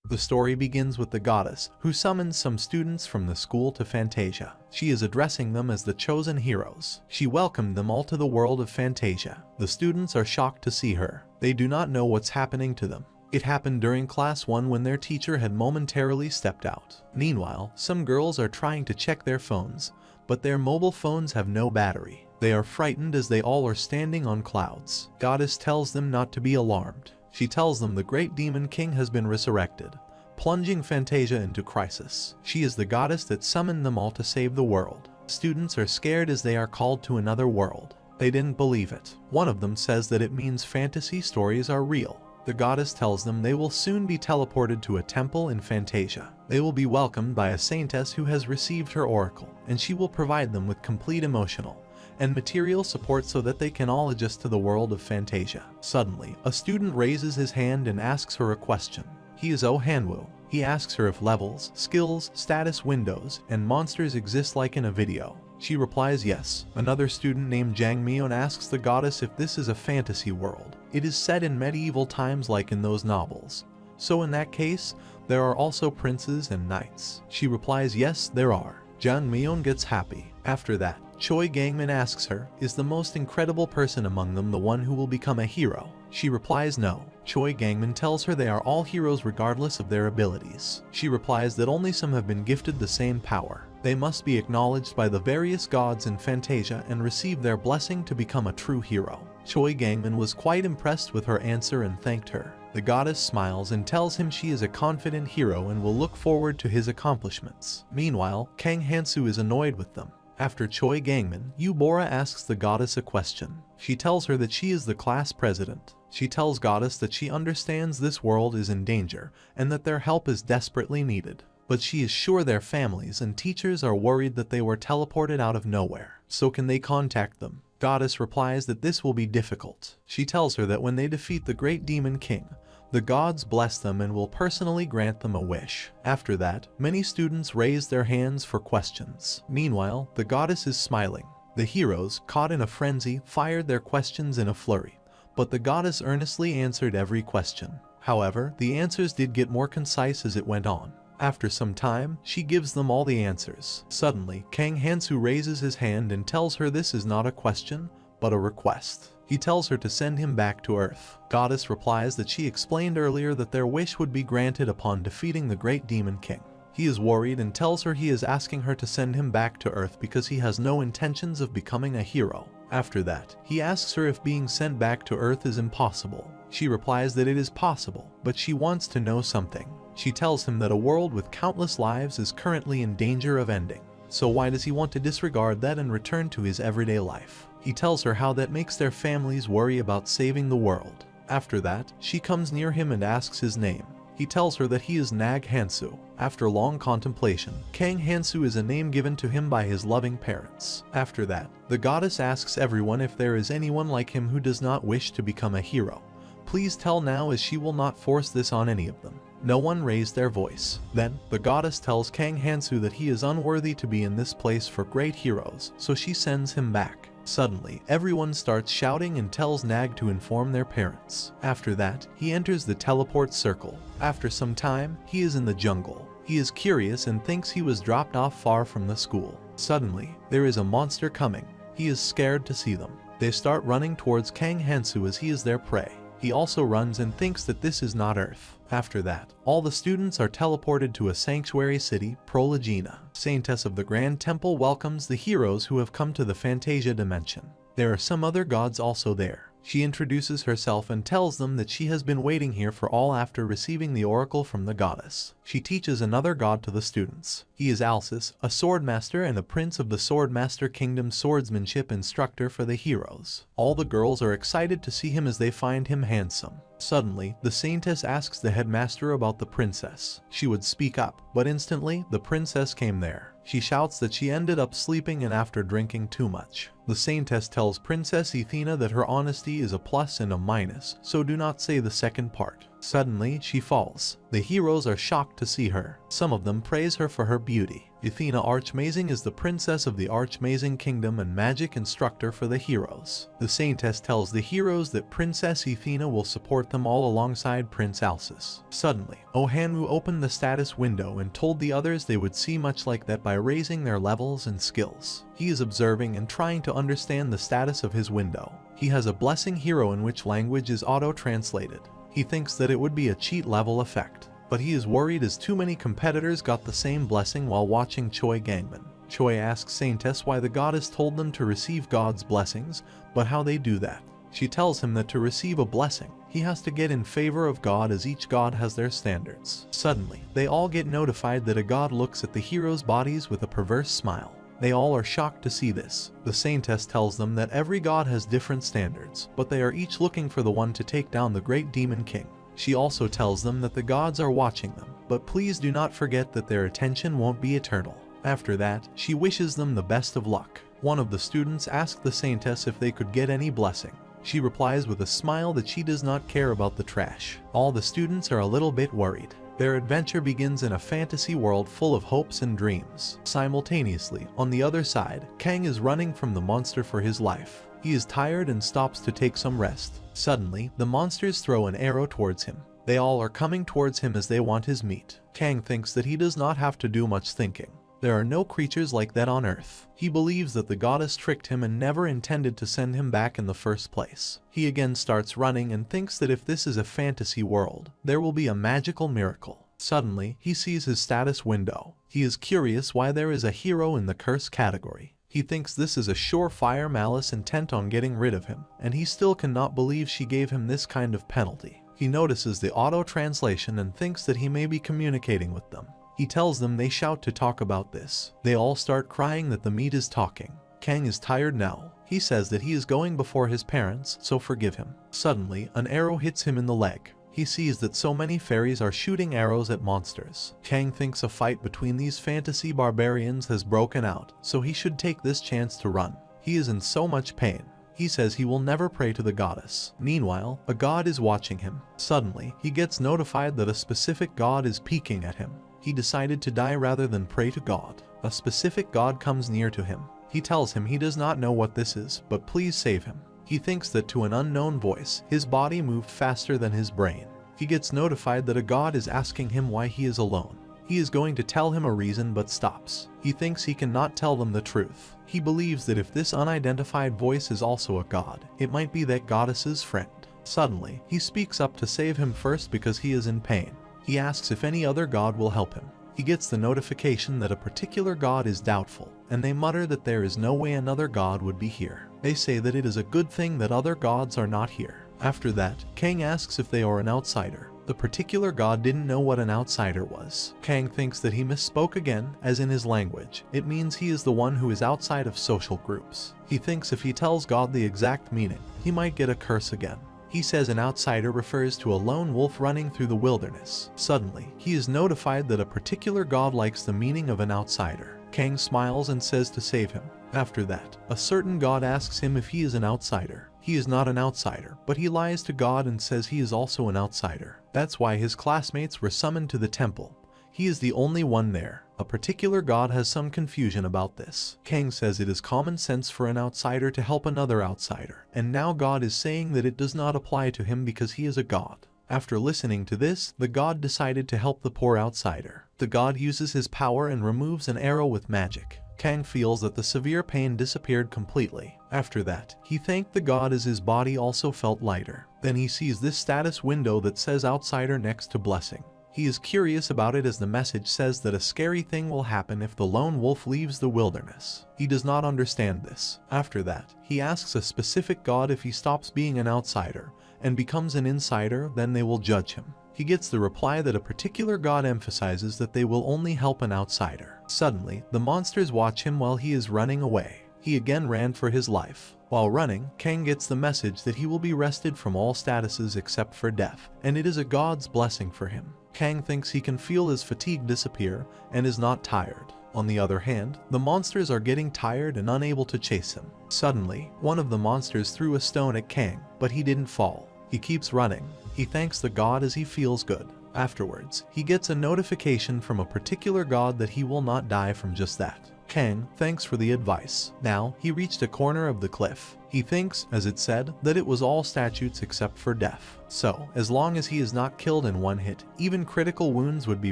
The story begins with the goddess, who summons some students from the school to Fantasia. She is addressing them as the chosen heroes. She welcomed them all to the world of Fantasia. The students are shocked to see her. They do not know what's happening to them. It happened during class 1 when their teacher had momentarily stepped out. Meanwhile, some girls are trying to check their phones, but their mobile phones have no battery. They are frightened as they all are standing on clouds. Goddess tells them not to be alarmed. She tells them the great demon king has been resurrected, plunging Fantasia into crisis. She is the goddess that summoned them all to save the world. Students are scared as they are called to another world. They didn't believe it. One of them says that it means fantasy stories are real. The goddess tells them they will soon be teleported to a temple in Fantasia. They will be welcomed by a saintess who has received her oracle, and she will provide them with complete emotional and material support so that they can all adjust to the world of Fantasia. Suddenly, a student raises his hand and asks her a question. He is Oh Hanwoo. He asks her if levels, skills, status windows, and monsters exist like in a video. She replies yes. Another student named Jang Myeon asks the goddess if this is a fantasy world. It is set in medieval times like in those novels. So in that case, there are also princes and knights. She replies yes, there are. Jang Myeon gets happy. After that, Choi Gangmin asks her, is the most incredible person among them the one who will become a hero? She replies no. Choi Gangmin tells her they are all heroes regardless of their abilities. She replies that only some have been gifted the same power. They must be acknowledged by the various gods in Fantasia and receive their blessing to become a true hero. Choi Gangmin was quite impressed with her answer and thanked her. The goddess smiles and tells him she is a confident hero and will look forward to his accomplishments. Meanwhile, Kang Han Soo is annoyed with them. After Choi Gangmin, Bora asks the goddess a question. She tells her that she is the class president. She tells goddess that she understands this world is in danger and that their help is desperately needed. But she is sure their families and teachers are worried that they were teleported out of nowhere. So can they contact them? Goddess replies that this will be difficult. She tells her that when they defeat the great demon king, the gods bless them and will personally grant them a wish. After that, many students raise their hands for questions. Meanwhile, the goddess is smiling. The heroes, caught in a frenzy, fired their questions in a flurry, but the goddess earnestly answered every question. However, the answers did get more concise as it went on. After some time, she gives them all the answers. Suddenly, Kang Han Soo raises his hand and tells her this is not a question, but a request. He tells her to send him back to Earth. Goddess replies that she explained earlier that their wish would be granted upon defeating the great demon king. He is worried and tells her he is asking her to send him back to Earth because he has no intentions of becoming a hero. After that, he asks her if being sent back to Earth is impossible. She replies that it is possible, but she wants to know something. She tells him that a world with countless lives is currently in danger of ending. So why does he want to disregard that and return to his everyday life? He tells her how that makes their families worry about saving the world. After that, she comes near him and asks his name. He tells her that he is Nag Han Soo. After long contemplation, Kang Han Soo is a name given to him by his loving parents. After that, the goddess asks everyone if there is anyone like him who does not wish to become a hero. Please tell now, as she will not force this on any of them. No one raised their voice. Then, the goddess tells Kang Han Soo that he is unworthy to be in this place for great heroes, so she sends him back. Suddenly, everyone starts shouting and tells Nag to inform their parents. After that, he enters the teleport circle. After some time, he is in the jungle. He is curious and thinks he was dropped off far from the school. Suddenly, there is a monster coming. He is scared to see them. They start running towards Kang Han Soo as he is their prey. He also runs and thinks that this is not Earth. After that, all the students are teleported to a sanctuary city, Prologina. Saintess of the Grand Temple welcomes the heroes who have come to the Fantasia dimension. There are some other gods also there. She introduces herself and tells them that she has been waiting here for all after receiving the oracle from the goddess. She teaches another god to the students. He is Alsis, a swordmaster and a prince of the Swordmaster Kingdom's swordsmanship instructor for the heroes. All the girls are excited to see him as they find him handsome. Suddenly, the saintess asks the headmaster about the princess. She would speak up, but instantly, the princess came there. She shouts that she ended up sleeping and after drinking too much. The saintess tells Princess Athena that her honesty is a plus and a minus, so do not say the second part. Suddenly, she falls. The heroes are shocked to see her. Some of them praise her for her beauty. Athena Archmazing is the princess of the Archmazing Kingdom and magic instructor for the heroes. The saintess tells the heroes that Princess Athena will support them all alongside Prince Alsus. Suddenly, Ohanmu opened the status window and told the others they would see much like that by raising their levels and skills. He is observing and trying to understand the status of his window. He has a blessing hero in which language is auto-translated. He thinks that it would be a cheat level effect, but he is worried as too many competitors got the same blessing while watching Choi Gangman. Choi asks Saintess why the goddess told them to receive God's blessings, but how they do that. She tells him that to receive a blessing, he has to get in favor of God as each god has their standards. Suddenly, they all get notified that a god looks at the heroes' bodies with a perverse smile. They all are shocked to see this. The saintess tells them that every god has different standards, but they are each looking for the one to take down the great demon king. She also tells them that the gods are watching them, but please do not forget that their attention won't be eternal. After that, she wishes them the best of luck. One of the students asked the saintess if they could get any blessing. She replies with a smile that she does not care about the trash. All the students are a little bit worried. Their adventure begins in a fantasy world full of hopes and dreams. Simultaneously, on the other side, Kang is running from the monster for his life. He is tired and stops to take some rest. Suddenly, the monsters throw an arrow towards him. They all are coming towards him as they want his meat. Kang thinks that he does not have to do much thinking. There are no creatures like that on Earth. He believes that the goddess tricked him and never intended to send him back in the first place. He again starts running and thinks that if this is a fantasy world, there will be a magical miracle. Suddenly, he sees his status window. He is curious why there is a hero in the curse category. He thinks this is a surefire malice intent on getting rid of him, and he still cannot believe she gave him this kind of penalty. He notices the auto-translation and thinks that he may be communicating with them. He tells them they shout to talk about this. They all start crying that the meat is talking. Kang is tired now. He says that he is going before his parents, so forgive him. Suddenly, an arrow hits him in the leg. He sees that so many fairies are shooting arrows at monsters. Kang thinks a fight between these fantasy barbarians has broken out, so he should take this chance to run. He is in so much pain. He says he will never pray to the goddess. Meanwhile, a god is watching him. Suddenly, he gets notified that a specific god is peeking at him. He decided to die rather than pray to God. A specific god comes near to him. He tells him he does not know what this is, but please save him. He thinks that to an unknown voice, his body moved faster than his brain. He gets notified that a god is asking him why he is alone. He is going to tell him a reason but stops. He thinks he cannot tell them the truth. He believes that if this unidentified voice is also a god, it might be that goddess's friend. Suddenly, he speaks up to save him first because he is in pain. He asks if any other god will help him. He gets the notification that a particular god is doubtful, and they mutter that there is no way another god would be here. They say that it is a good thing that other gods are not here. After that, Kang asks if they are an outsider. The particular god didn't know what an outsider was. Kang thinks that he misspoke again, as in his language. It means he is the one who is outside of social groups. He thinks if he tells God the exact meaning, he might get a curse again. He says an outsider refers to a lone wolf running through the wilderness. Suddenly, he is notified that a particular god likes the meaning of an outsider. Kang smiles and says to save him. After that, a certain god asks him if he is an outsider. He is not an outsider, but he lies to God and says he is also an outsider. That's why his classmates were summoned to the temple. He is the only one there. A particular god has some confusion about this. Kang says it is common sense for an outsider to help another outsider, and now God is saying that it does not apply to him because he is a god. After listening to this, the god decided to help the poor outsider. The god uses his power and removes an arrow with magic. Kang feels that the severe pain disappeared completely. After that, he thanked the god as his body also felt lighter. Then he sees this status window that says outsider next to blessing. He is curious about it as the message says that a scary thing will happen if the lone wolf leaves the wilderness. He does not understand this. After that, he asks a specific god if he stops being an outsider and becomes an insider, then they will judge him. He gets the reply that a particular god emphasizes that they will only help an outsider. Suddenly, the monsters watch him while he is running away. He again ran for his life. While running, Kang gets the message that he will be rested from all statuses except for death, and it is a god's blessing for him. Kang thinks he can feel his fatigue disappear and is not tired. On the other hand, the monsters are getting tired and unable to chase him. Suddenly, one of the monsters threw a stone at Kang, but he didn't fall. He keeps running. He thanks the god as he feels good. Afterwards, he gets a notification from a particular god that he will not die from just that. Kang thanks for the advice. Now, he reached a corner of the cliff. He thinks, as it said, that it was all statutes except for death. So, as long as he is not killed in one hit, even critical wounds would be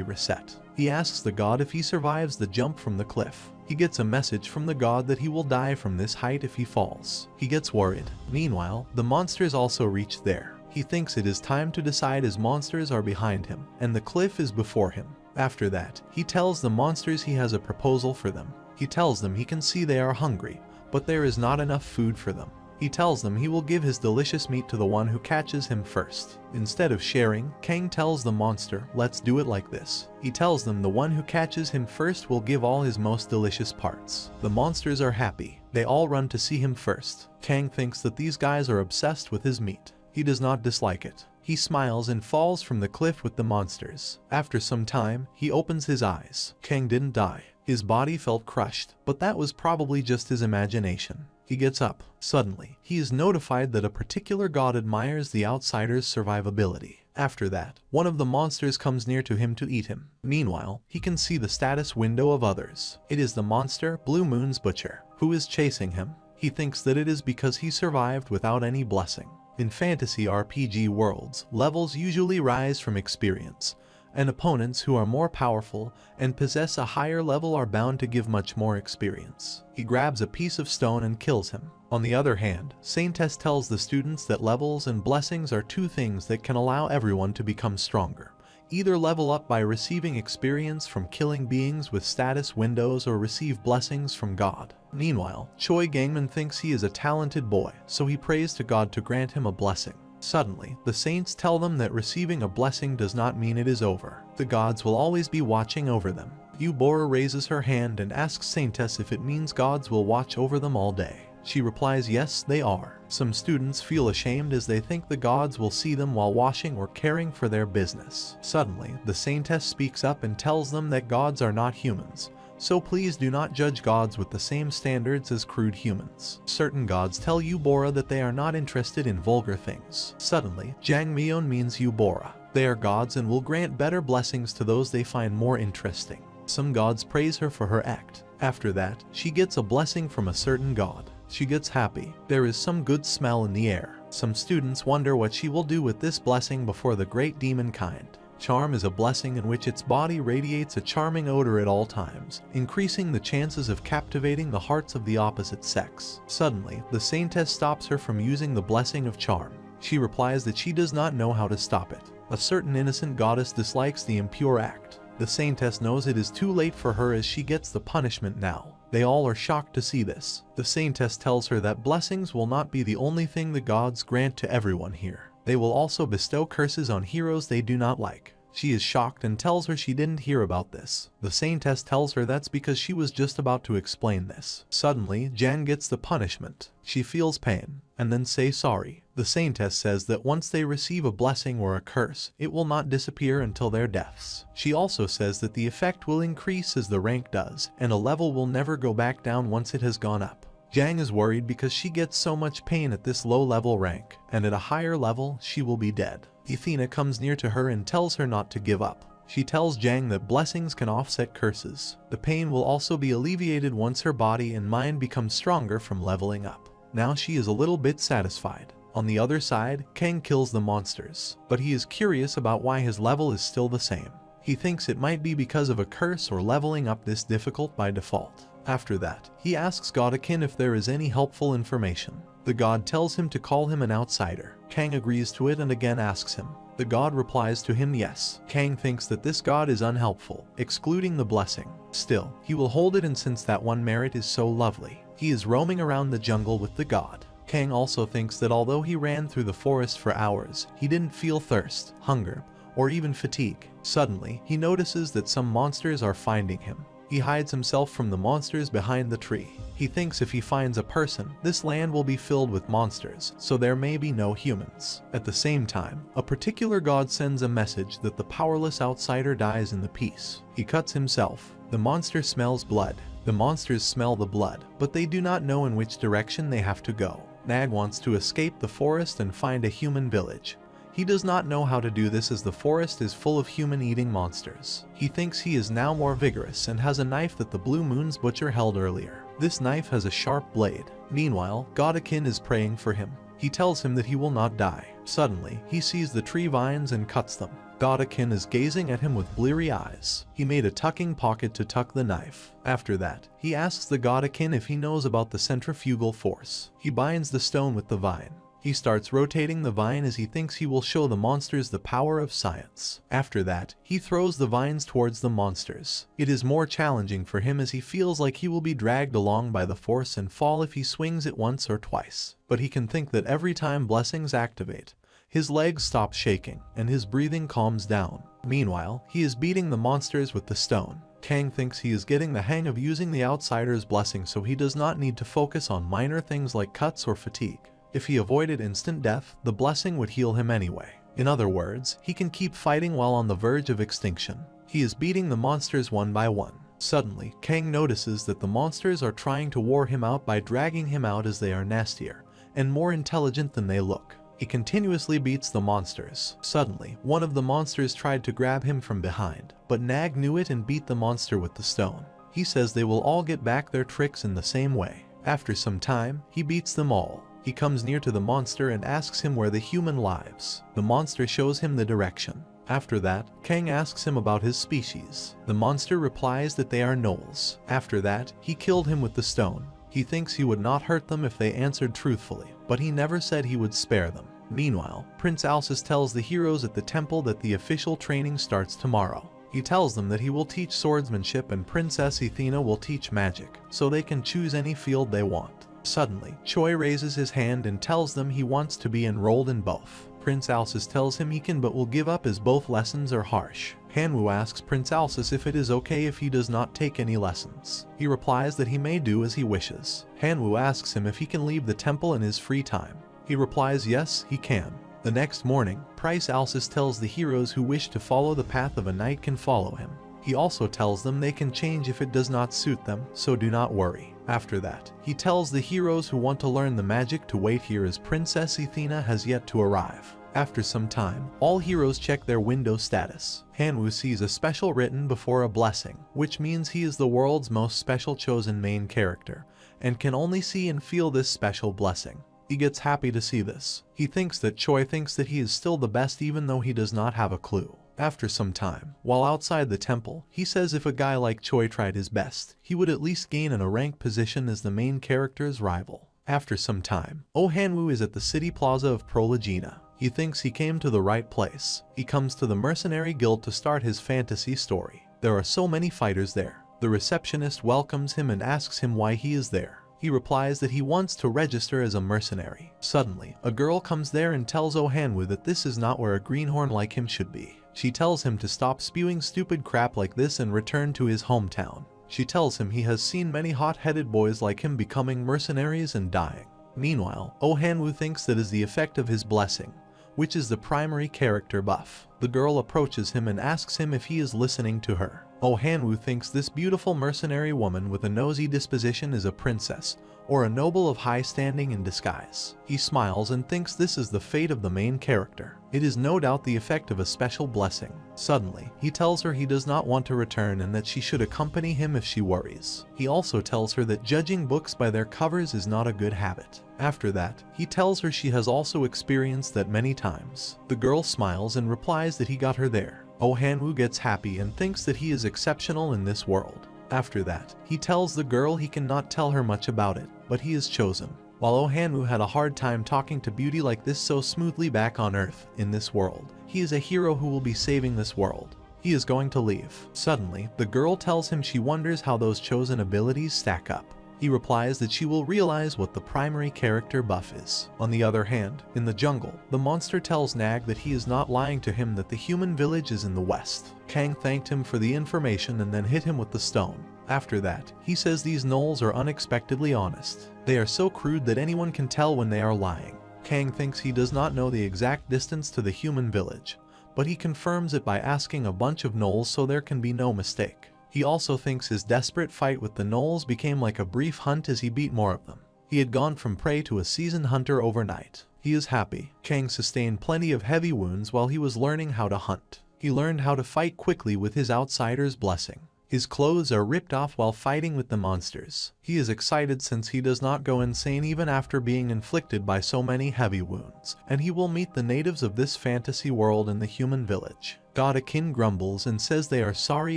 reset. He asks the god if he survives the jump from the cliff. He gets a message from the god that he will die from this height if he falls. He gets worried. Meanwhile, the monsters also reach there. He thinks it is time to decide as monsters are behind him, and the cliff is before him. After that, he tells the monsters he has a proposal for them. He tells them he can see they are hungry, but there is not enough food for them. He tells them he will give his delicious meat to the one who catches him first. Instead of sharing, Kang tells the monster, let's do it like this. He tells them the one who catches him first will give all his most delicious parts. The monsters are happy. They all run to see him first. Kang thinks that these guys are obsessed with his meat. He does not dislike it. He smiles and falls from the cliff with the monsters. After some time, he opens his eyes. Kang didn't die. His body felt crushed, but that was probably just his imagination. He gets up. Suddenly, he is notified that a particular god admires the outsider's survivability. After that, one of the monsters comes near to him to eat him. Meanwhile, he can see the status window of others. It is the monster, Blue Moon's butcher, who is chasing him. He thinks that it is because he survived without any blessing. In fantasy RPG worlds, levels usually rise from experience, and opponents who are more powerful and possess a higher level are bound to give much more experience. He grabs a piece of stone and kills him. On the other hand, Saintess tells the students that levels and blessings are two things that can allow everyone to become stronger. Either level up by receiving experience from killing beings with status windows or receive blessings from God. Meanwhile, Choi Gangman thinks he is a talented boy, so he prays to God to grant him a blessing. Suddenly, the saints tell them that receiving a blessing does not mean it is over. The gods will always be watching over them. Yubora raises her hand and asks Saintess if it means gods will watch over them all day. She replies yes, they are. Some students feel ashamed as they think the gods will see them while washing or caring for their business. Suddenly, the Saintess speaks up and tells them that gods are not humans, so please do not judge gods with the same standards as crude humans. Certain gods tell Yubora that they are not interested in vulgar things. Suddenly, Jangmyeon means Yubora. They are gods and will grant better blessings to those they find more interesting. Some gods praise her for her act. After that, she gets a blessing from a certain god. She gets happy. There is some good smell in the air. Some students wonder what she will do with this blessing before the great demon kind. Charm is a blessing in which its body radiates a charming odor at all times, increasing the chances of captivating the hearts of the opposite sex. Suddenly, the Saintess stops her from using the blessing of charm. She replies that she does not know how to stop it. A certain innocent goddess dislikes the impure act. The Saintess knows it is too late for her as she gets the punishment now. They all are shocked to see this. The Saintess tells her that blessings will not be the only thing the gods grant to everyone here. They will also bestow curses on heroes they do not like. She is shocked and tells her she didn't hear about this. The Saintess tells her that's because she was just about to explain this. Suddenly, Jan gets the punishment. She feels pain, and then say sorry. The Saintess says that once they receive a blessing or a curse, it will not disappear until their deaths. She also says that the effect will increase as the rank does, and a level will never go back down once it has gone up. Jang is worried because she gets so much pain at this low-level rank, and at a higher level, she will be dead. Athena comes near to her and tells her not to give up. She tells Jang that blessings can offset curses. The pain will also be alleviated once her body and mind become stronger from leveling up. Now she is a little bit satisfied. On the other side, Kang kills the monsters, but he is curious about why his level is still the same. He thinks it might be because of a curse or leveling up this difficult by default. After that, he asks Godakin if there is any helpful information. The god tells him to call him an outsider. Kang agrees to it and again asks him. The god replies to him yes. Kang thinks that this god is unhelpful, excluding the blessing. Still, he will hold it, and since that one merit is so lovely, he is roaming around the jungle with the god. Kang also thinks that although he ran through the forest for hours, he didn't feel thirst, hunger, or even fatigue. Suddenly, he notices that some monsters are finding him. He hides himself from the monsters behind the tree. He thinks if he finds a person, this land will be filled with monsters, so there may be no humans. At the same time, a particular god sends a message that the powerless outsider dies in the peace. He cuts himself. The monster smells blood. The monsters smell the blood, but they do not know in which direction they have to go. Nag wants to escape the forest and find a human village. He does not know how to do this as the forest is full of human-eating monsters. He thinks he is now more vigorous and has a knife that the Blue Moon's butcher held earlier. This knife has a sharp blade. Meanwhile, Godkin is praying for him. He tells him that he will not die. Suddenly, he sees the tree vines and cuts them. Godkin is gazing at him with bleary eyes. He made a tucking pocket to tuck the knife. After that, he asks the Godkin if he knows about the centrifugal force. He binds the stone with the vine. He starts rotating the vine as he thinks he will show the monsters the power of science. After that, he throws the vines towards the monsters. It is more challenging for him as he feels like he will be dragged along by the force and fall if he swings it once or twice. But he can think that every time blessings activate, his legs stop shaking and his breathing calms down. Meanwhile, he is beating the monsters with the stone. Kang thinks he is getting the hang of using the outsider's blessing, so he does not need to focus on minor things like cuts or fatigue. If he avoided instant death, the blessing would heal him anyway. In other words, he can keep fighting while on the verge of extinction. He is beating the monsters one by one. Suddenly, Kang notices that the monsters are trying to wear him out by dragging him out as they are nastier and more intelligent than they look. He continuously beats the monsters. Suddenly, one of the monsters tried to grab him from behind, but Nag knew it and beat the monster with the stone. He says they will all get back their tricks in the same way. After some time, he beats them all. He comes near to the monster and asks him where the human lives. The monster shows him the direction. After that, Kang asks him about his species. The monster replies that they are gnolls. After that, he killed him with the stone. He thinks he would not hurt them if they answered truthfully, but he never said he would spare them. Meanwhile, Prince Alsus tells the heroes at the temple that the official training starts tomorrow. He tells them that he will teach swordsmanship and Princess Athena will teach magic, so they can choose any field they want. Suddenly, Choi raises his hand and tells them he wants to be enrolled in both. Prince Alsus tells him he can but will give up as both lessons are harsh. Hanwoo asks Prince Alsus if it is okay if he does not take any lessons. He replies that he may do as he wishes. Hanwoo asks him if he can leave the temple in his free time. He replies yes, he can. The next morning, Prince Alsus tells the heroes who wish to follow the path of a knight can follow him. He also tells them they can change if it does not suit them, so do not worry. After that, he tells the heroes who want to learn the magic to wait here as Princess Athena has yet to arrive. After some time, all heroes check their window status. Hanwoo sees a special written before a blessing, which means he is the world's most special chosen main character, and can only see and feel this special blessing. He gets happy to see this. He thinks that Choi thinks that he is still the best even though he does not have a clue. After some time, while outside the temple, he says if a guy like Choi tried his best, he would at least gain a rank position as the main character's rival. After some time, Oh Hanwoo is at the city plaza of Prologina. He thinks he came to the right place. He comes to the mercenary guild to start his fantasy story. There are so many fighters there. The receptionist welcomes him and asks him why he is there. He replies that he wants to register as a mercenary. Suddenly, a girl comes there and tells Oh Hanwoo that this is not where a greenhorn like him should be. She tells him to stop spewing stupid crap like this and return to his hometown. She tells him he has seen many hot-headed boys like him becoming mercenaries and dying. Meanwhile, Oh Hanwoo thinks that is the effect of his blessing, which is the primary character buff. The girl approaches him and asks him if he is listening to her. Oh Hanwoo thinks this beautiful mercenary woman with a nosy disposition is a princess, or a noble of high standing in disguise. He smiles and thinks this is the fate of the main character. It is no doubt the effect of a special blessing. Suddenly, he tells her he does not want to return and that she should accompany him if she worries. He also tells her that judging books by their covers is not a good habit. After that, he tells her she has also experienced that many times. The girl smiles and replies that he got her there. Oh Hanwoo gets happy and thinks that he is exceptional in this world. After that, he tells the girl he cannot tell her much about it, but he is chosen. While Oh Hanwoo had a hard time talking to beauty like this so smoothly back on Earth, in this world, he is a hero who will be saving this world. He is going to leave. Suddenly, the girl tells him she wonders how those chosen abilities stack up. He replies that she will realize what the primary character buff is. On the other hand, in the jungle, the monster tells Nag that he is not lying to him, that the human village is in the west. Kang thanked him for the information and then hit him with the stone. After that, he says these gnolls are unexpectedly honest. They are so crude that anyone can tell when they are lying. Kang thinks he does not know the exact distance to the human village, but he confirms it by asking a bunch of gnolls so there can be no mistake. He also thinks his desperate fight with the gnolls became like a brief hunt as he beat more of them. He had gone from prey to a seasoned hunter overnight. He is happy. Kang sustained plenty of heavy wounds while he was learning how to hunt. He learned how to fight quickly with his outsider's blessing. His clothes are ripped off while fighting with the monsters. He is excited since he does not go insane even after being inflicted by so many heavy wounds, and he will meet the natives of this fantasy world in the human village. God Akin grumbles and says they are sorry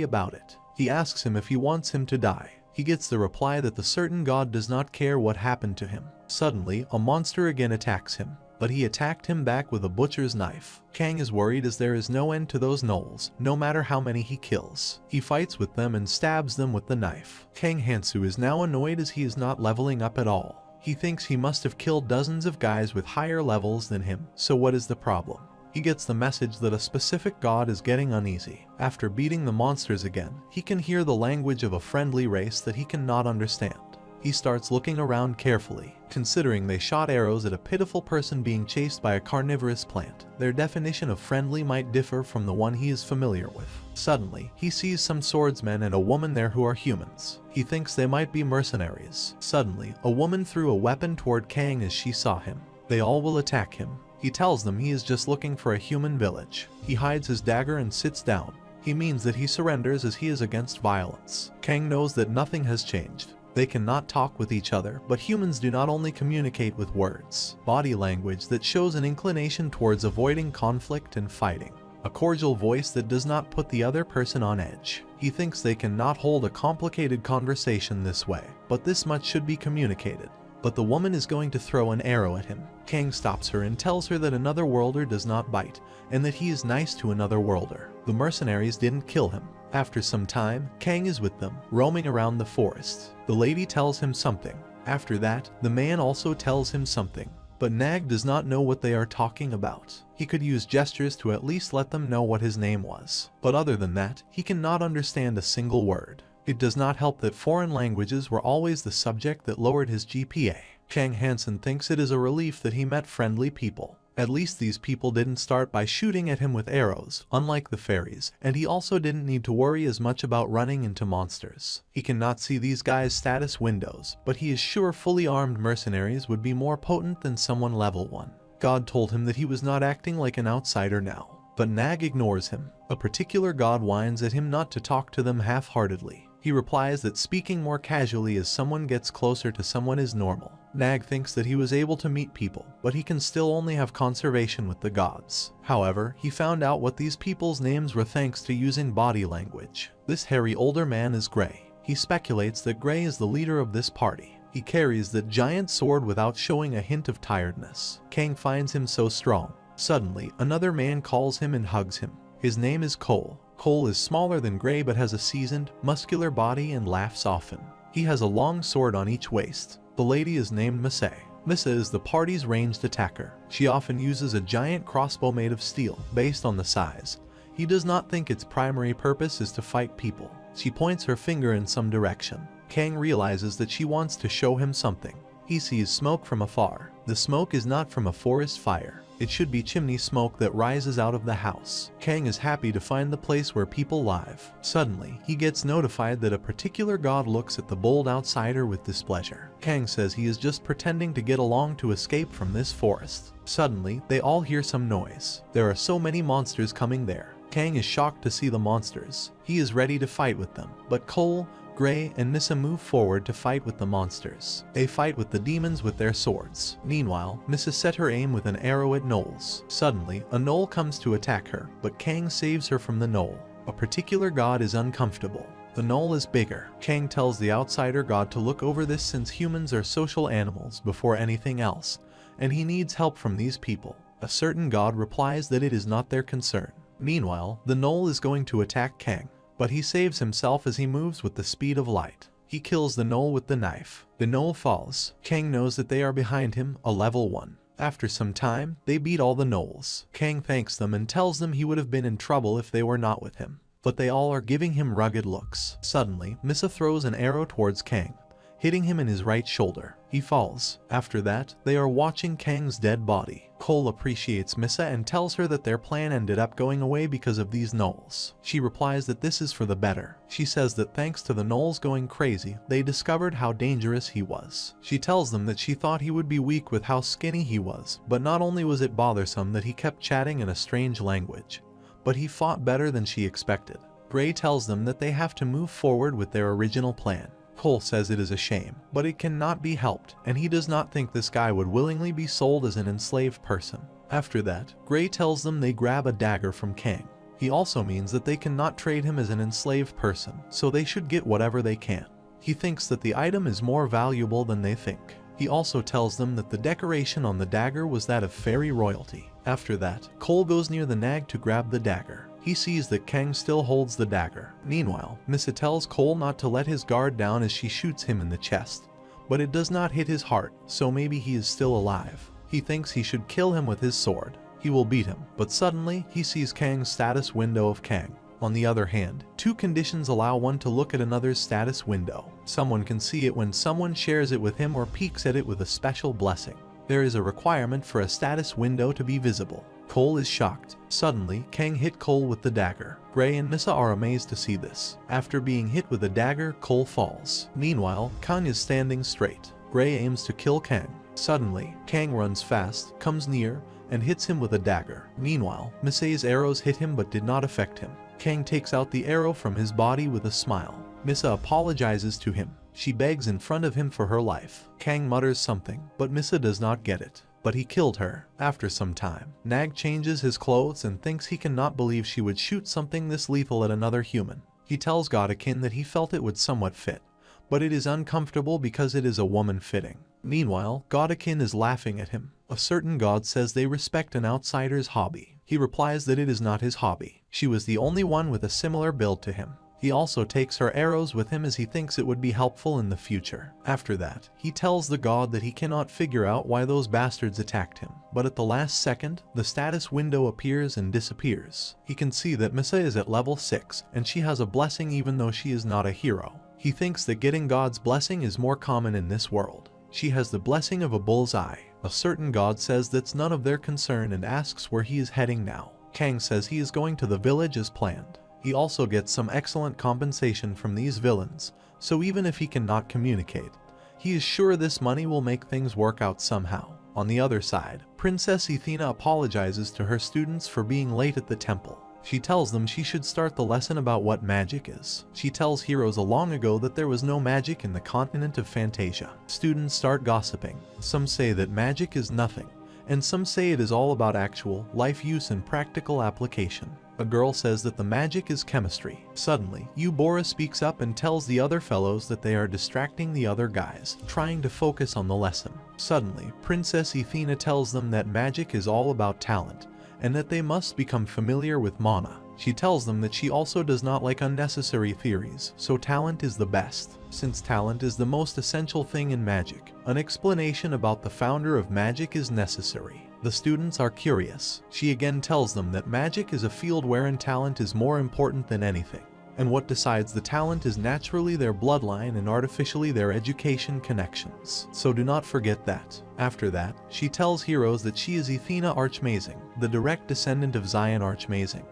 about it. He asks him if he wants him to die. He gets the reply that the certain god does not care what happened to him. Suddenly, a monster again attacks him, but he attacked him back with a butcher's knife. Kang is worried as there is no end to those gnolls, no matter how many he kills. He fights with them and stabs them with the knife. Kang Han Soo is now annoyed as he is not leveling up at all. He thinks he must have killed dozens of guys with higher levels than him, so what is the problem? He gets the message that a specific god is getting uneasy. After beating the monsters again, he can hear the language of a friendly race that he cannot understand. He starts looking around carefully, considering they shot arrows at a pitiful person being chased by a carnivorous plant. Their definition of friendly might differ from the one he is familiar with. Suddenly, he sees some swordsmen and a woman there who are humans. He thinks they might be mercenaries. Suddenly, a woman threw a weapon toward Kang as she saw him. They all will attack him. He tells them he is just looking for a human village. He hides his dagger and sits down. He means that he surrenders as he is against violence. Kang knows that nothing has changed. They cannot talk with each other, but humans do not only communicate with words. Body language that shows an inclination towards avoiding conflict and fighting. A cordial voice that does not put the other person on edge. He thinks they cannot hold a complicated conversation this way, but this much should be communicated. But the woman is going to throw an arrow at him. Kang stops her and tells her that another worlder does not bite, and that he is nice to another worlder. The mercenaries didn't kill him. After some time, Kang is with them, roaming around the forest. The lady tells him something. After that, the man also tells him something. But Nag does not know what they are talking about. He could use gestures to at least let them know what his name was. But other than that, he cannot understand a single word. It does not help that foreign languages were always the subject that lowered his GPA. Kang Han Soo thinks it is a relief that he met friendly people. At least these people didn't start by shooting at him with arrows, unlike the fairies, and he also didn't need to worry as much about running into monsters. He cannot see these guys' status windows, but he is sure fully armed mercenaries would be more potent than someone level 1. God told him that he was not acting like an outsider now, but Nag ignores him. A particular god whines at him not to talk to them half-heartedly. He replies that speaking more casually as someone gets closer to someone is normal. Nag thinks that he was able to meet people, but he can still only have conservation with the gods. However, he found out what these people's names were thanks to using body language. This hairy older man is Gray. He speculates that Gray is the leader of this party. He carries that giant sword without showing a hint of tiredness. Kang finds him so strong. Suddenly, another man calls him and hugs him. His name is Cole. Cole is smaller than Gray but has a seasoned, muscular body and laughs often. He has a long sword on each waist. The lady is named Misa. Misa is the party's ranged attacker. She often uses a giant crossbow made of steel, based on the size. He does not think its primary purpose is to fight people. She points her finger in some direction. Kang realizes that she wants to show him something. He sees smoke from afar. The smoke is not from a forest fire. It should be chimney smoke that rises out of the house. Kang is happy to find the place where people live. Suddenly, he gets notified that a particular god looks at the bold outsider with displeasure. Kang says he is just pretending to get along to escape from this forest. Suddenly, they all hear some noise. There are so many monsters coming there. Kang is shocked to see the monsters. He is ready to fight with them, but Cole, Gray, and Misa move forward to fight with the monsters. They fight with the demons with their swords. Meanwhile, Misa set her aim with an arrow at gnolls. Suddenly, a gnoll comes to attack her, but Kang saves her from the gnoll. A particular god is uncomfortable. The gnoll is bigger. Kang tells the outsider god to look over this since humans are social animals before anything else, and he needs help from these people. A certain god replies that it is not their concern. Meanwhile, the gnoll is going to attack Kang, but he saves himself as he moves with the speed of light. He kills the gnoll with the knife. The gnoll falls. Kang knows that they are behind him, a level 1. After some time, they beat all the gnolls. Kang thanks them and tells them he would have been in trouble if they were not with him. But they all are giving him rugged looks. Suddenly, Misa throws an arrow towards Kang. hitting him in his right shoulder. He falls. After that, they are watching Kang's dead body. Cole appreciates Misa and tells her that their plan ended up going away because of these gnolls. She replies that this is for the better. She says that thanks to the gnolls going crazy, they discovered how dangerous he was. She tells them that she thought he would be weak with how skinny he was, but not only was it bothersome that he kept chatting in a strange language, but he fought better than she expected. Gray tells them that they have to move forward with their original plan. Cole says it is a shame, but it cannot be helped, and he does not think this guy would willingly be sold as an enslaved person. After that, Gray tells them they grab a dagger from Kang. He also means that they cannot trade him as an enslaved person, so they should get whatever they can. He thinks that the item is more valuable than they think. He also tells them that the decoration on the dagger was that of fairy royalty. After that, Cole goes near the nag to grab the dagger. He sees that Kang still holds the dagger. Meanwhile, Misa tells Cole not to let his guard down as she shoots him in the chest. But it does not hit his heart, so maybe he is still alive. He thinks he should kill him with his sword. He will beat him, but suddenly he sees Kang's status window of Kang. On the other hand, two conditions allow one to look at another's status window. Someone can see it when someone shares it with him or peeks at it with a special blessing. There is a requirement for a status window to be visible. Cole is shocked. Suddenly, Kang hit Cole with the dagger. Gray and Misa are amazed to see this. After being hit with a dagger, Cole falls. Meanwhile, Kang is standing straight. Gray aims to kill Kang. Suddenly, Kang runs fast, comes near, and hits him with a dagger. Meanwhile, Misa's arrows hit him but did not affect him. Kang takes out the arrow from his body with a smile. Misa apologizes to him. She begs in front of him for her life. Kang mutters something, but Misa does not get it. But he killed her. After some time, Nag changes his clothes and thinks he cannot believe she would shoot something this lethal at another human. He tells Godakin that he felt it would somewhat fit, but it is uncomfortable because it is a woman fitting. Meanwhile, Godakin is laughing at him. A certain god says they respect an outsider's hobby. He replies that it is not his hobby. She was the only one with a similar build to him. He also takes her arrows with him as he thinks it would be helpful in the future. After that, he tells the god that he cannot figure out why those bastards attacked him. But at the last second, the status window appears and disappears. He can see that Misa is at level 6, and she has a blessing even though she is not a hero. He thinks that getting God's blessing is more common in this world. She has the blessing of a bull's eye. A certain god says that's none of their concern and asks where he is heading now. Kang says he is going to the village as planned. He also gets some excellent compensation from these villains, so even if he cannot communicate, he is sure this money will make things work out somehow. On the other side, Princess Athena apologizes to her students for being late at the temple. She tells them she should start the lesson about what magic is. She tells heroes long ago that there was no magic in the continent of Fantasia. Students start gossiping. Some say that magic is nothing, and some say it is all about actual, life use and practical application. A girl says that the magic is chemistry. Suddenly, Eubora speaks up and tells the other fellows that they are distracting the other guys, trying to focus on the lesson. Suddenly, Princess Athena tells them that magic is all about talent, and that they must become familiar with mana. She tells them that she also does not like unnecessary theories, so talent is the best. Since talent is the most essential thing in magic, an explanation about the founder of magic is necessary. The students are curious. She again tells them that magic is a field wherein talent is more important than anything, and what decides the talent is naturally their bloodline and artificially their education connections. So do not forget that. After that, she tells heroes that she is Athena Archmazing, the direct descendant of Zion Archmazing,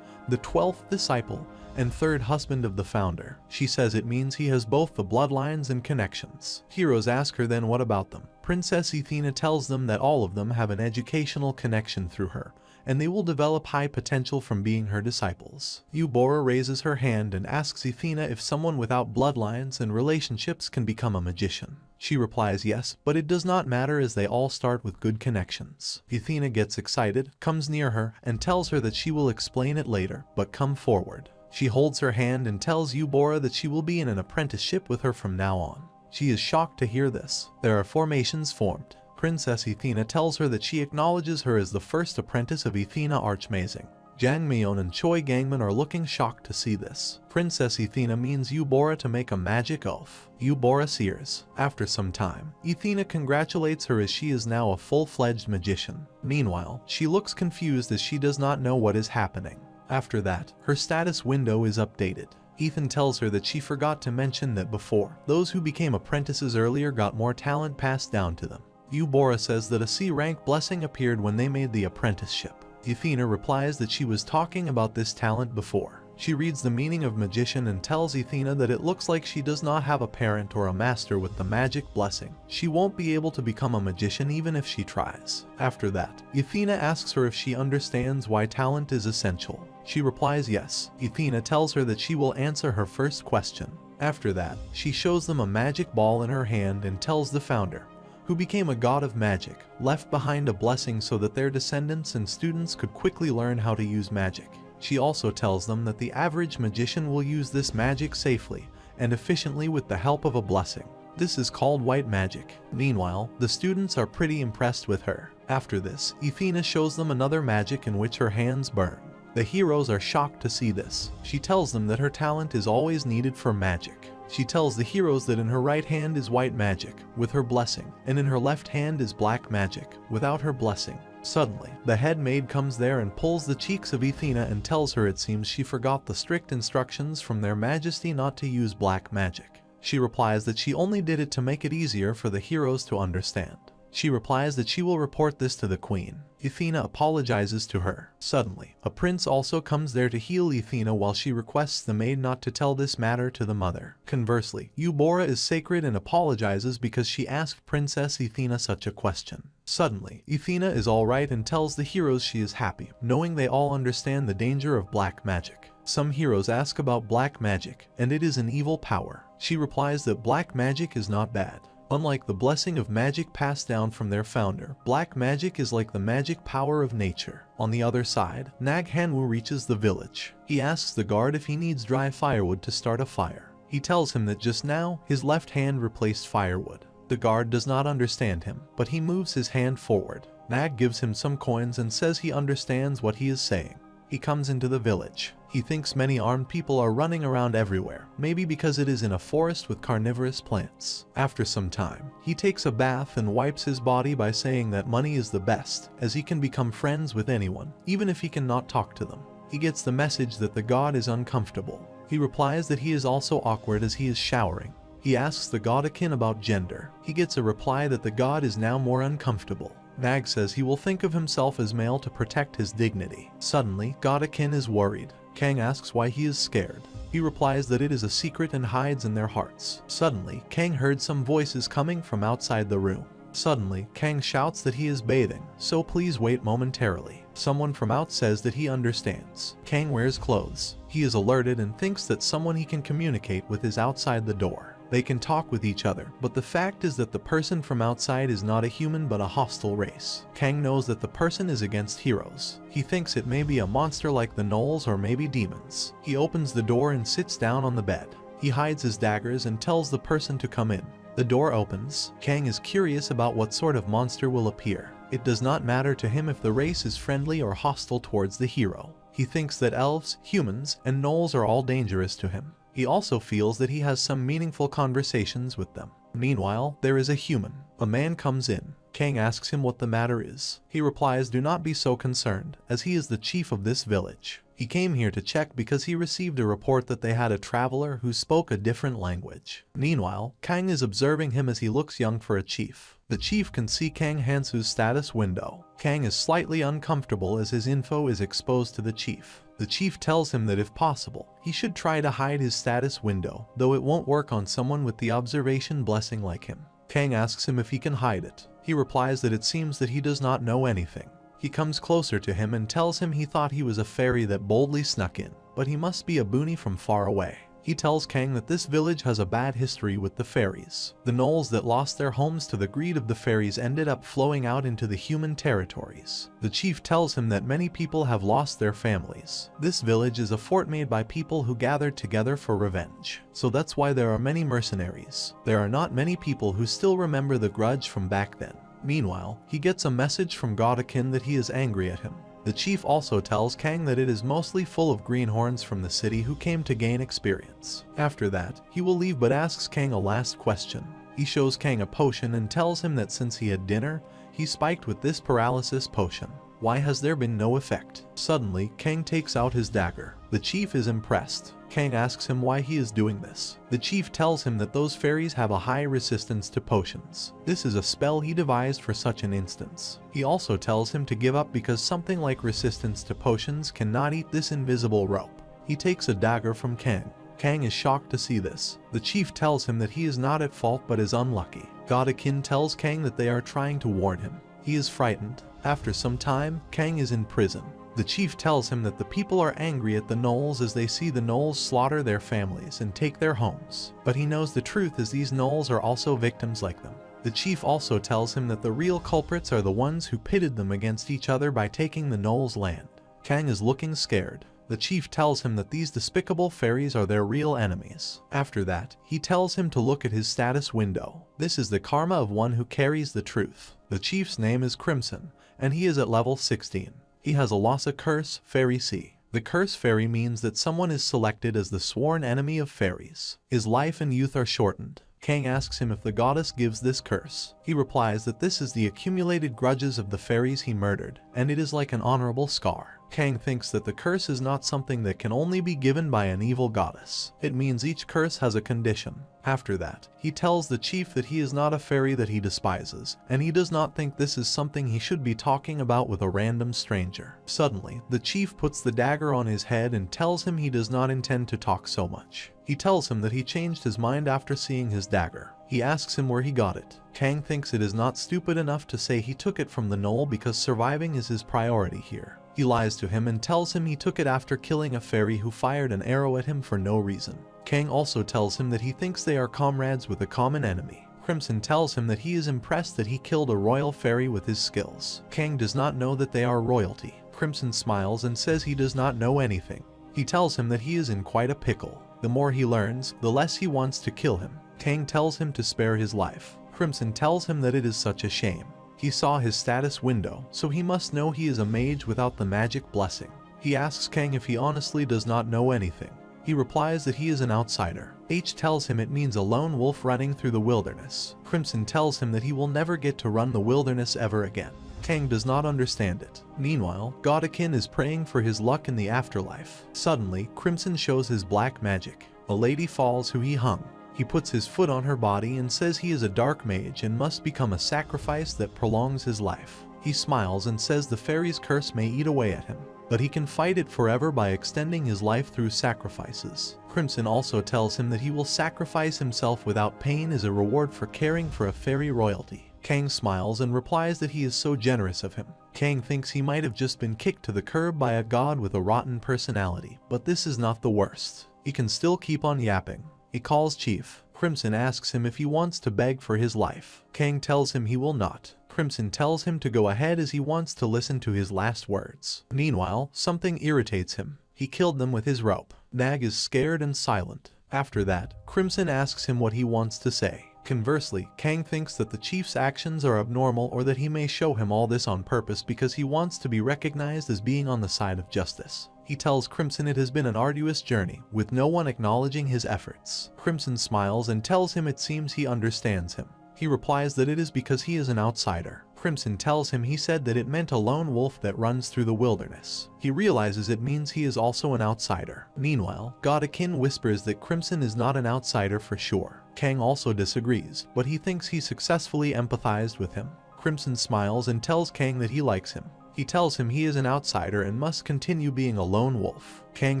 the 12th disciple and 3rd husband of the founder. She says it means he has both the bloodlines and connections. Heroes ask her then what about them. Princess Athena tells them that all of them have an educational connection through her, and they will develop high potential from being her disciples. Eubora raises her hand and asks Athena if someone without bloodlines and relationships can become a magician. She replies yes, but it does not matter as they all start with good connections. Athena gets excited, comes near her, and tells her that she will explain it later, but come forward. She holds her hand and tells Eubora that she will be in an apprenticeship with her from now on. She is shocked to hear this. There are formations formed. Princess Athena tells her that she acknowledges her as the first apprentice of Athena Archmazing. Jang Myeon and Choi Gangman are looking shocked to see this. Princess Athena means Eubora to make a magic oath. Eubora sears. After some time, Athena congratulates her as she is now a full-fledged magician. Meanwhile, she looks confused as she does not know what is happening. After that, her status window is updated. Ethan tells her that she forgot to mention that before, those who became apprentices earlier got more talent passed down to them. Eubora says that a C-rank blessing appeared when they made the apprenticeship. Athena replies that she was talking about this talent before. She reads the meaning of magician and tells Athena that it looks like she does not have a parent or a master with the magic blessing. She won't be able to become a magician even if she tries. After that, Athena asks her if she understands why talent is essential. She replies yes. Athena tells her that she will answer her first question. After that, she shows them a magic ball in her hand and tells the founder, who became a god of magic, left behind a blessing so that their descendants and students could quickly learn how to use magic. She also tells them that the average magician will use this magic safely and efficiently with the help of a blessing. This is called white magic. Meanwhile, the students are pretty impressed with her. After this, Athena shows them another magic in which her hands burn. The heroes are shocked to see this. She tells them that her talent is always needed for magic. She tells the heroes that in her right hand is white magic, with her blessing, and in her left hand is black magic, without her blessing. Suddenly, the head maid comes there and pulls the cheeks of Athena and tells her it seems she forgot the strict instructions from their majesty not to use black magic. She replies that she only did it to make it easier for the heroes to understand. She replies that she will report this to the queen. Athena apologizes to her. Suddenly, a prince also comes there to heal Athena while she requests the maid not to tell this matter to the mother. Conversely, Eubora is sacred and apologizes because she asked Princess Athena such a question. Suddenly, Athena is alright and tells the heroes she is happy, knowing they all understand the danger of black magic. Some heroes ask about black magic, and it is an evil power. She replies that black magic is not bad. Unlike the blessing of magic passed down from their founder, black magic is like the magic power of nature. On the other side, Nag Hanwoo reaches the village. He asks the guard if he needs dry firewood to start a fire. He tells him that just now, his left hand replaced firewood. The guard does not understand him, but he moves his hand forward. Nag gives him some coins and says he understands what he is saying. He comes into the village. He thinks many armed people are running around everywhere, maybe because it is in a forest with carnivorous plants. After some time, he takes a bath and wipes his body by saying that money is the best, as he can become friends with anyone, even if he cannot talk to them. He gets the message that the god is uncomfortable. He replies that he is also awkward as he is showering. He asks the god-akin about gender. He gets a reply that the god is now more uncomfortable. Nag says he will think of himself as male to protect his dignity. Suddenly, god-akin is worried. Kang asks why he is scared. He replies that it is a secret and hides in their hearts. Suddenly, Kang heard some voices coming from outside the room. Suddenly, Kang shouts that he is bathing, so please wait momentarily. Someone from out says that he understands. Kang wears clothes. He is alerted and thinks that someone he can communicate with is outside the door. They can talk with each other, but the fact is that the person from outside is not a human but a hostile race. Kang knows that the person is against heroes. He thinks it may be a monster like the gnolls or maybe demons. He opens the door and sits down on the bed. He hides his daggers and tells the person to come in. The door opens. Kang is curious about what sort of monster will appear. It does not matter to him if the race is friendly or hostile towards the hero. He thinks that elves, humans, and gnolls are all dangerous to him. He also feels that he has some meaningful conversations with them. Meanwhile, there is a human. A man comes in. Kang asks him what the matter is. He replies, "Do not be so concerned, as he is the chief of this village. He came here to check because he received a report that they had a traveler who spoke a different language." Meanwhile, Kang is observing him as he looks young for a chief. The chief can see Kang Han Soo's status window. Kang is slightly uncomfortable as his info is exposed to the chief. The chief tells him that if possible, he should try to hide his status window, though it won't work on someone with the observation blessing like him. Kang asks him if he can hide it. He replies that it seems that he does not know anything. He comes closer to him and tells him he thought he was a fairy that boldly snuck in, but he must be a boonie from far away. He tells Kang that this village has a bad history with the fairies. The gnolls that lost their homes to the greed of the fairies ended up flowing out into the human territories. The chief tells him that many people have lost their families. This village is a fort made by people who gathered together for revenge. So that's why there are many mercenaries. There are not many people who still remember the grudge from back then. Meanwhile, he gets a message from God-akin that he is angry at him. The chief also tells Kang that it is mostly full of greenhorns from the city who came to gain experience. After that, he will leave but asks Kang a last question. He shows Kang a potion and tells him that since he had dinner, he spiked with this paralysis potion. Why has there been no effect? Suddenly, Kang takes out his dagger. The chief is impressed. Kang asks him why he is doing this. The chief tells him that those fairies have a high resistance to potions. This is a spell he devised for such an instance. He also tells him to give up because something like resistance to potions cannot eat this invisible rope. He takes a dagger from Kang. Kang is shocked to see this. The chief tells him that he is not at fault but is unlucky. Godakin tells Kang that they are trying to warn him. He is frightened. After some time, Kang is in prison. The chief tells him that the people are angry at the gnolls as they see the gnolls slaughter their families and take their homes. But he knows the truth as these gnolls are also victims like them. The chief also tells him that the real culprits are the ones who pitted them against each other by taking the gnolls' land. Kang is looking scared. The chief tells him that these despicable fairies are their real enemies. After that, he tells him to look at his status window. This is the karma of one who carries the truth. The chief's name is Crimson, and he is at level 16. He has a Lhasa curse, Fairy C. The curse fairy means that someone is selected as the sworn enemy of fairies. His life and youth are shortened. Kang asks him if the goddess gives this curse. He replies that this is the accumulated grudges of the fairies he murdered, and it is like an honorable scar. Kang thinks that the curse is not something that can only be given by an evil goddess. It means each curse has a condition. After that, he tells the chief that he is not a fairy that he despises, and he does not think this is something he should be talking about with a random stranger. Suddenly, the chief puts the dagger on his head and tells him he does not intend to talk so much. He tells him that he changed his mind after seeing his dagger. He asks him where he got it. Kang thinks it is not stupid enough to say he took it from the gnoll because surviving is his priority here. He lies to him and tells him he took it after killing a fairy who fired an arrow at him for no reason. Kang also tells him that he thinks they are comrades with a common enemy. Crimson tells him that he is impressed that he killed a royal fairy with his skills. Kang does not know that they are royalty. Crimson smiles and says he does not know anything. He tells him that he is in quite a pickle. The more he learns, the less he wants to kill him. Kang tells him to spare his life. Crimson tells him that it is such a shame. He saw his status window, so he must know he is a mage without the magic blessing. He asks Kang if he honestly does not know anything. He replies that he is an outsider. H tells him it means a lone wolf running through the wilderness. Crimson tells him that he will never get to run the wilderness ever again. Kang does not understand it. Meanwhile, Godakin is praying for his luck in the afterlife. Suddenly, Crimson shows his black magic. A lady falls who he hung. He puts his foot on her body and says he is a dark mage and must become a sacrifice that prolongs his life. He smiles and says the fairy's curse may eat away at him, but he can fight it forever by extending his life through sacrifices. Crimson also tells him that he will sacrifice himself without pain as a reward for caring for a fairy royalty. Kang smiles and replies that he is so generous of him. Kang thinks he might have just been kicked to the curb by a god with a rotten personality, but this is not the worst. He can still keep on yapping. He calls Chief. Crimson asks him if he wants to beg for his life. Kang tells him he will not. Crimson tells him to go ahead as he wants to listen to his last words. Meanwhile, something irritates him. He killed them with his rope. Nag is scared and silent. After that, Crimson asks him what he wants to say. Conversely, Kang thinks that the chief's actions are abnormal or that he may show him all this on purpose because he wants to be recognized as being on the side of justice. He tells Crimson it has been an arduous journey, with no one acknowledging his efforts. Crimson smiles and tells him it seems he understands him. He replies that it is because he is an outsider. Crimson tells him he said that it meant a lone wolf that runs through the wilderness. He realizes it means he is also an outsider. Meanwhile, Godakin whispers that Crimson is not an outsider for sure. Kang also disagrees, but he thinks he successfully empathized with him. Crimson smiles and tells Kang that he likes him. He tells him he is an outsider and must continue being a lone wolf. Kang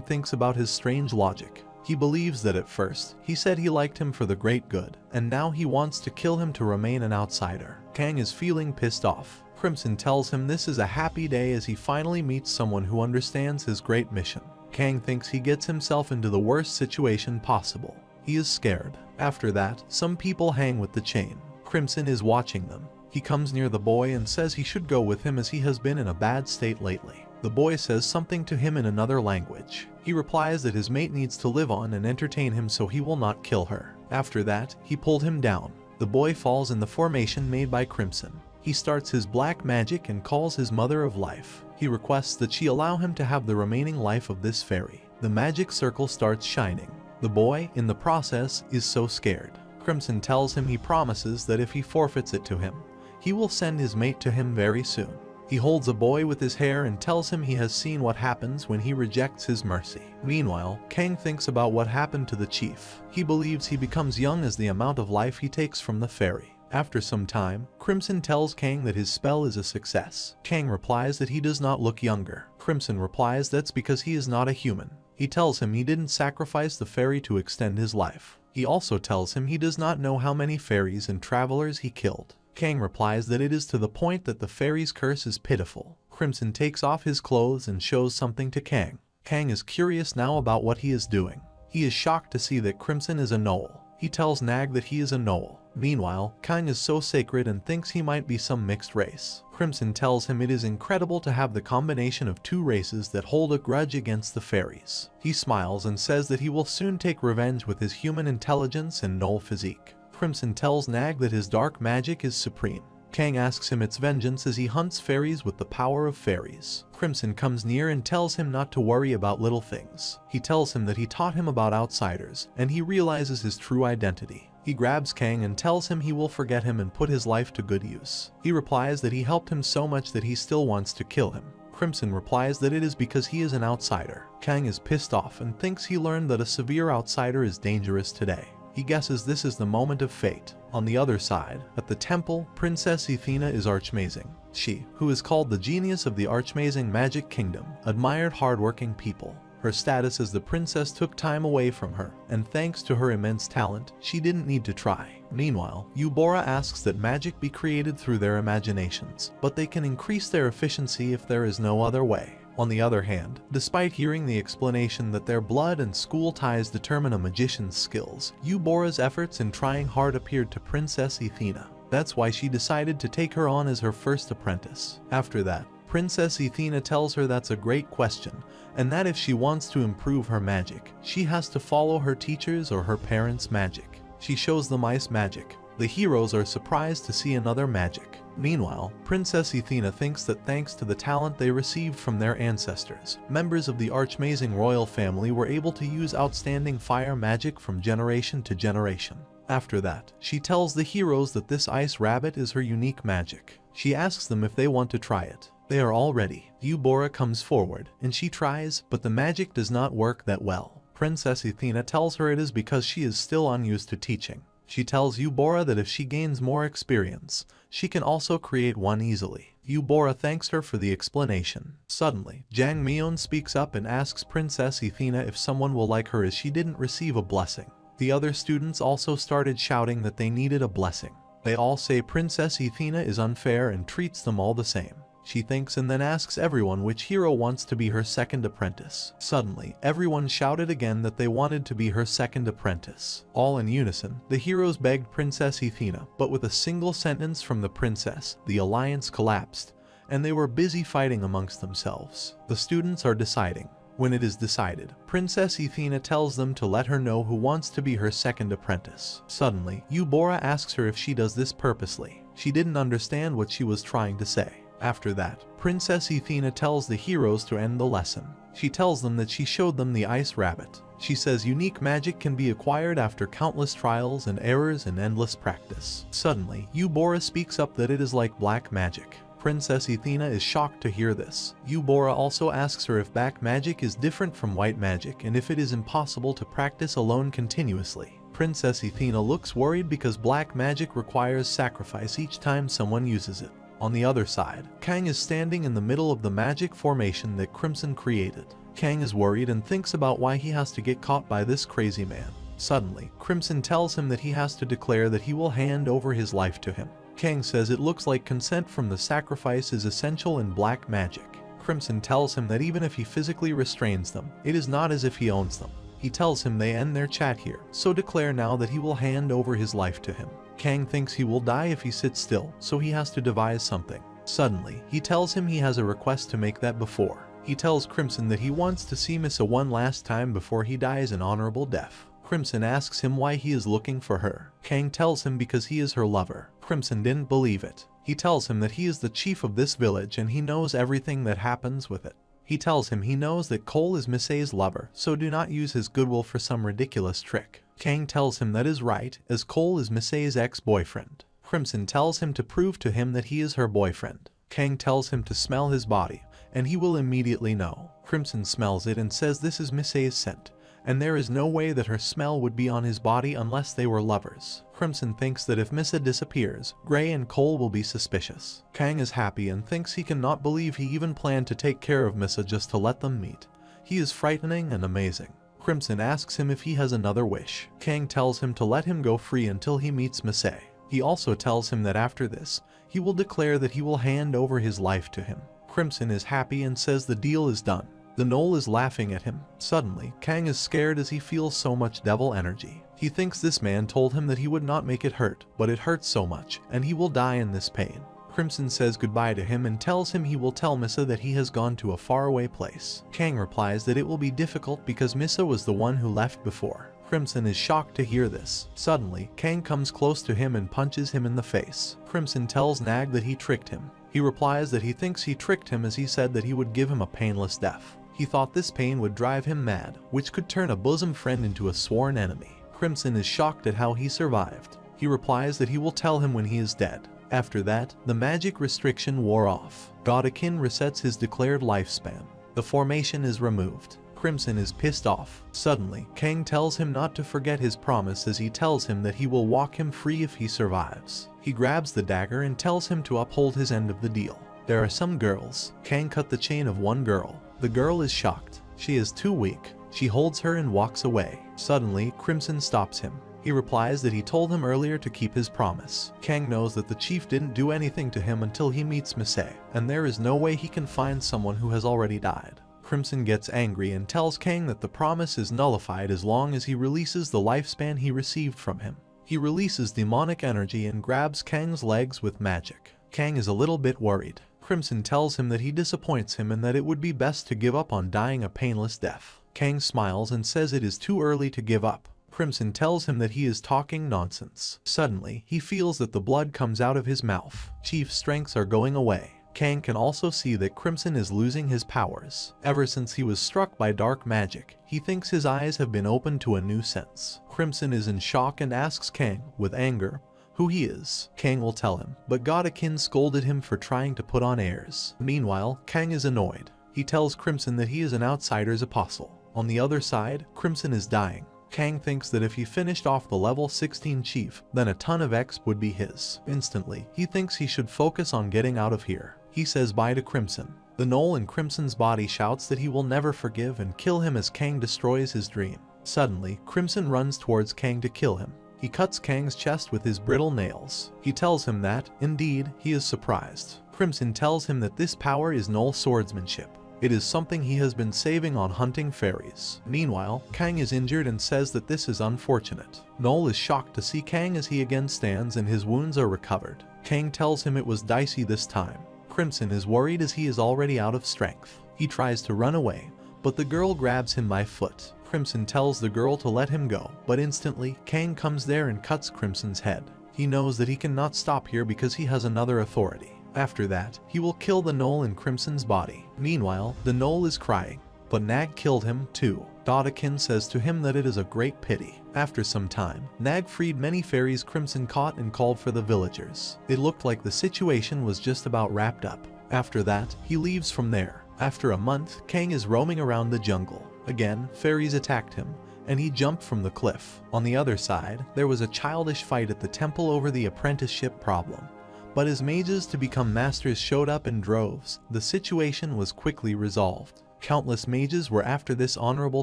thinks about his strange logic. He believes that at first, he said he liked him for the great good, and now he wants to kill him to remain an outsider. Kang is feeling pissed off. Crimson tells him this is a happy day as he finally meets someone who understands his great mission. Kang thinks he gets himself into the worst situation possible. He is scared. After that, some people hang with the chain. Crimson is watching them. He comes near the boy and says he should go with him as he has been in a bad state lately. The boy says something to him in another language. He replies that his mate needs to live on and entertain him so he will not kill her. After that, he pulled him down. The boy falls in the formation made by Crimson. He starts his black magic and calls his mother of life. He requests that she allow him to have the remaining life of this fairy. The magic circle starts shining. The boy, in the process, is so scared. Crimson tells him he promises that if he forfeits it to him, he will send his mate to him very soon. He holds a boy with his hair and tells him he has seen what happens when he rejects his mercy. Meanwhile, Kang thinks about what happened to the chief. He believes he becomes young as the amount of life he takes from the fairy. After some time, Crimson tells Kang that his spell is a success. Kang replies that he does not look younger. Crimson replies that's because he is not a human. He tells him he didn't sacrifice the fairy to extend his life. He also tells him he does not know how many fairies and travelers he killed. Kang replies that it is to the point that the fairy's curse is pitiful. Crimson takes off his clothes and shows something to Kang. Kang is curious now about what he is doing. He is shocked to see that Crimson is a Gnoll. He tells Nag that he is a Gnoll. Meanwhile, Kang is so sacred and thinks he might be some mixed race. Crimson tells him it is incredible to have the combination of two races that hold a grudge against the fairies. He smiles and says that he will soon take revenge with his human intelligence and Gnoll physique. Crimson tells Nag that his dark magic is supreme. Kang asks him its vengeance as he hunts fairies with the power of fairies. Crimson comes near and tells him not to worry about little things. He tells him that he taught him about outsiders, and he realizes his true identity. He grabs Kang and tells him he will forget him and put his life to good use. He replies that he helped him so much that he still wants to kill him. Crimson replies that it is because he is an outsider. Kang is pissed off and thinks he learned that a severe outsider is dangerous today. He guesses this is the moment of fate. On the other side, at the temple, Princess Athena is archmazing. She, who is called the genius of the archmazing magic kingdom, admired hardworking people. Her status as the princess took time away from her, and thanks to her immense talent, she didn't need to try. Meanwhile, Eubora asks that magic be created through their imaginations, but they can increase their efficiency if there is no other way. On the other hand, despite hearing the explanation that their blood and school ties determine a magician's skills, Eubora's efforts in trying hard appeared to Princess Athena. That's why she decided to take her on as her first apprentice. After that, Princess Athena tells her that's a great question, and that if she wants to improve her magic, she has to follow her teacher's or her parents' magic. She shows them ice magic. The heroes are surprised to see another magic. Meanwhile, Princess Athena thinks that thanks to the talent they received from their ancestors, members of the archmazing royal family were able to use outstanding fire magic from generation to generation. After that, she tells the heroes that this ice rabbit is her unique magic. She asks them if they want to try it. They are all ready. Eubora comes forward, and she tries, but the magic does not work that well. Princess Athena tells her it is because she is still unused to teaching. She tells Eubora that if she gains more experience, she can also create one easily. Eubora thanks her for the explanation. Suddenly, Jang Myeon speaks up and asks Princess Athena if someone will like her as she didn't receive a blessing. The other students also started shouting that they needed a blessing. They all say Princess Athena is unfair and treats them all the same. She thinks and then asks everyone which hero wants to be her second apprentice. Suddenly, everyone shouted again that they wanted to be her second apprentice. All in unison, the heroes begged Princess Athena, but with a single sentence from the princess, the alliance collapsed, and they were busy fighting amongst themselves. The students are deciding. When it is decided, Princess Athena tells them to let her know who wants to be her second apprentice. Suddenly, Eubora asks her if she does this purposely. She didn't understand what she was trying to say. After that, Princess Athena tells the heroes to end the lesson. She tells them that she showed them the ice rabbit. She says unique magic can be acquired after countless trials and errors and endless practice. Suddenly, Eubora speaks up that it is like black magic. Princess Athena is shocked to hear this. Eubora also asks her if black magic is different from white magic and if it is impossible to practice alone continuously. Princess Athena looks worried because black magic requires sacrifice each time someone uses it. On the other side, Kang is standing in the middle of the magic formation that Crimson created. Kang is worried and thinks about why he has to get caught by this crazy man. Suddenly, Crimson tells him that he has to declare that he will hand over his life to him. Kang says it looks like consent from the sacrifice is essential in black magic. Crimson tells him that even if he physically restrains them, it is not as if he owns them. He tells him they end their chat here, so declare now that he will hand over his life to him. Kang thinks he will die if he sits still, so he has to devise something. Suddenly, he tells him he has a request to make that before. He tells Crimson that he wants to see Misa one last time before he dies an honorable death. Crimson asks him why he is looking for her. Kang tells him because he is her lover. Crimson didn't believe it. He tells him that he is the chief of this village and he knows everything that happens with it. He tells him he knows that Cole is Misae's lover, so do not use his goodwill for some ridiculous trick. Kang tells him that is right, as Cole is Misae's ex-boyfriend. Crimson tells him to prove to him that he is her boyfriend. Kang tells him to smell his body, and he will immediately know. Crimson smells it and says this is Misae's scent, and there is no way that her smell would be on his body unless they were lovers. Crimson thinks that if Misa disappears, Gray and Cole will be suspicious. Kang is happy and thinks he cannot believe he even planned to take care of Misa just to let them meet. He is frightening and amazing. Crimson asks him if he has another wish. Kang tells him to let him go free until he meets Misae. He also tells him that after this, he will declare that he will hand over his life to him. Crimson is happy and says the deal is done. The Knoll is laughing at him. Suddenly, Kang is scared as he feels so much devil energy. He thinks this man told him that he would not make it hurt, but it hurts so much, and he will die in this pain. Crimson says goodbye to him and tells him he will tell Misa that he has gone to a faraway place. Kang replies that it will be difficult because Misa was the one who left before. Crimson is shocked to hear this. Suddenly, Kang comes close to him and punches him in the face. Crimson tells Nag that he tricked him. He replies that he thinks he tricked him as he said that he would give him a painless death. He thought this pain would drive him mad, which could turn a bosom friend into a sworn enemy. Crimson is shocked at how he survived. He replies that he will tell him when he is dead. After that, the magic restriction wore off. Godakin resets his declared lifespan. The formation is removed. Crimson is pissed off. Suddenly, Kang tells him not to forget his promise as he tells him that he will walk him free if he survives. He grabs the dagger and tells him to uphold his end of the deal. There are some girls. Kang cut the chain of one girl. The girl is shocked. She is too weak. She holds her and walks away. Suddenly, Crimson stops him. He replies that he told him earlier to keep his promise. Kang knows that the chief didn't do anything to him until he meets Misae, and there is no way he can find someone who has already died. Crimson gets angry and tells Kang that the promise is nullified as long as he releases the lifespan he received from him. He releases demonic energy and grabs Kang's legs with magic. Kang is a little bit worried. Crimson tells him that he disappoints him and that it would be best to give up on dying a painless death. Kang smiles and says it is too early to give up. Crimson tells him that he is talking nonsense. Suddenly, he feels that the blood comes out of his mouth. Chief's strengths are going away. Kang can also see that Crimson is losing his powers. Ever since he was struck by dark magic, he thinks his eyes have been opened to a new sense. Crimson is in shock and asks Kang, with anger, who he is. Kang will tell him, but Godakin scolded him for trying to put on airs. Meanwhile, Kang is annoyed. He tells Crimson that he is an outsider's apostle. On the other side, Crimson is dying. Kang thinks that if he finished off the level 16 chief, then a ton of exp would be his. Instantly, he thinks he should focus on getting out of here. He says bye to Crimson. The Knoll in Crimson's body shouts that he will never forgive and kill him as Kang destroys his dream. Suddenly, Crimson runs towards Kang to kill him. He cuts Kang's chest with his brittle nails. He tells him that, indeed, he is surprised. Crimson tells him that this power is Knoll swordsmanship. It is something he has been saving on hunting fairies. Meanwhile, Kang is injured and says that this is unfortunate. Knoll is shocked to see Kang as he again stands and his wounds are recovered. Kang tells him it was dicey this time. Crimson is worried as he is already out of strength. He tries to run away, but the girl grabs him by foot. Crimson tells the girl to let him go, but instantly, Kang comes there and cuts Crimson's head. He knows that he cannot stop here because he has another authority. After that, he will kill the Knoll in Crimson's body. Meanwhile, the Knoll is crying, but Nag killed him too. Godakin says to him that it is a great pity. After some time, Nag freed many fairies Crimson caught and called for the villagers. It looked like the situation was just about wrapped up. After that, he leaves from there. After a month, Kang is roaming around the jungle. Again, fairies attacked him, and he jumped from the cliff. On the other side, there was a childish fight at the temple over the apprenticeship problem. But as mages to become masters showed up in droves, the situation was quickly resolved. Countless mages were after this honorable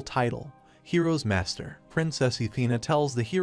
title, Hero's Master. Princess Athena tells the hero